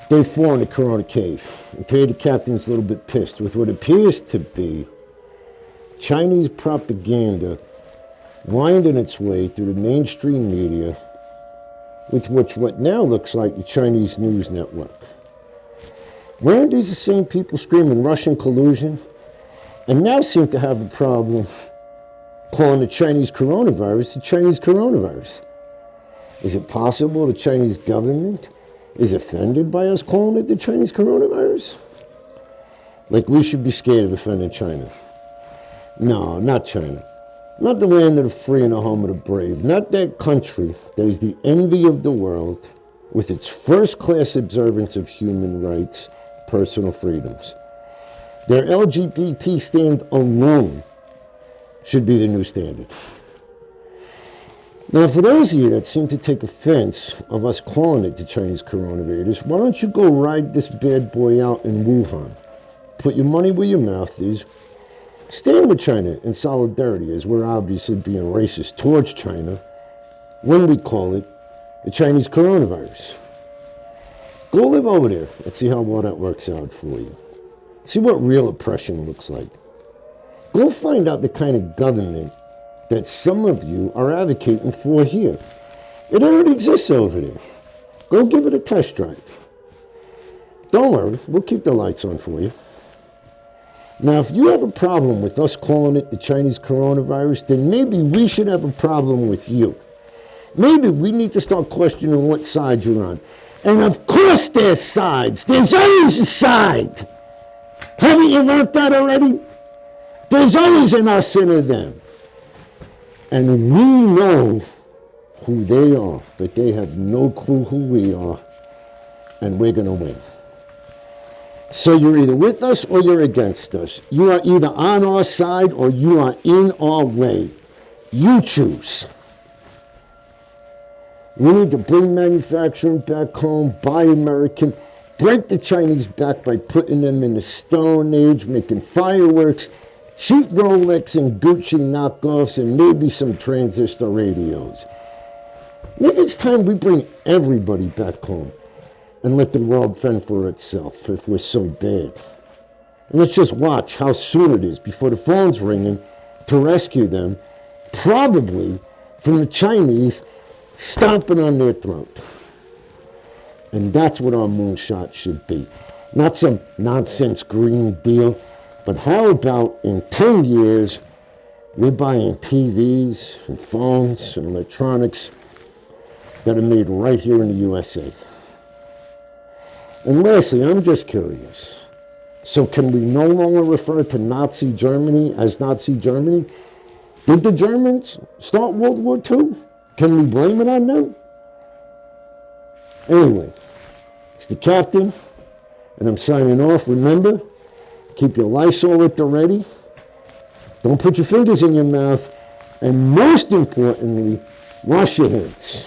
Day 4 in the Corona Cave. Okay, the captain's a little bit pissed with what appears to be Chinese propaganda winding its way through the mainstream media with what now looks like the Chinese news network. Weren't these the same people screaming Russian collusion and now seem to have a problem calling the Chinese coronavirus the Chinese coronavirus? Is it possible the Chinese government is offended by us calling it the Chinese coronavirus? Like we should be scared of offending China. No, not China. Not the land of the free and the home of the brave. Not that country that is the envy of the world with its first-class observance of human rights, personal freedoms. Their LGBT stand alone should be the new standard. Now, for those of you that seem to take offense of us calling it the Chinese coronavirus, why don't you go ride this bad boy out in Wuhan? Put your money where your mouth is. Stand with China in solidarity, as we're obviously being racist towards China when we call it the Chinese coronavirus. Go live over there and see how well that works out for you. See what real oppression looks like. Go find out the kind of government that some of you are advocating for here. It already exists over there. Go give it a test drive. Don't worry, we'll keep the lights on for you. Now, if you have a problem with us calling it the Chinese coronavirus, then maybe we should have a problem with you. Maybe we need to start questioning what side you're on. And of course there's sides. There's always a side. Haven't you learned that already? There's always an us and a them. And we know who they are, but they have no clue who we are, and we're going to win. So you're either with us or you're against us. You are either on our side or you are in our way. You choose. We need to bring manufacturing back home, buy American, break the Chinese back by putting them in the Stone Age, making fireworks, cheap Rolex and Gucci knockoffs, and maybe some transistor radios. Maybe it's time we bring everybody back home and let the world fend for itself if we're so bad. And let's just watch how soon it is before the phone's ringing to rescue them, probably from the Chinese stomping on their throat. And that's what our moonshot should be. Not some nonsense Green Deal, but how about in 10 years, we're buying TVs and phones and electronics that are made right here in the USA. And lastly, I'm just curious. So can we no longer refer to Nazi Germany as Nazi Germany? Did the Germans start World War II? Can we blame it on them? Anyway, it's the captain, and I'm signing off. Remember, keep your Lysol at the ready. Don't put your fingers in your mouth. And most importantly, wash your hands.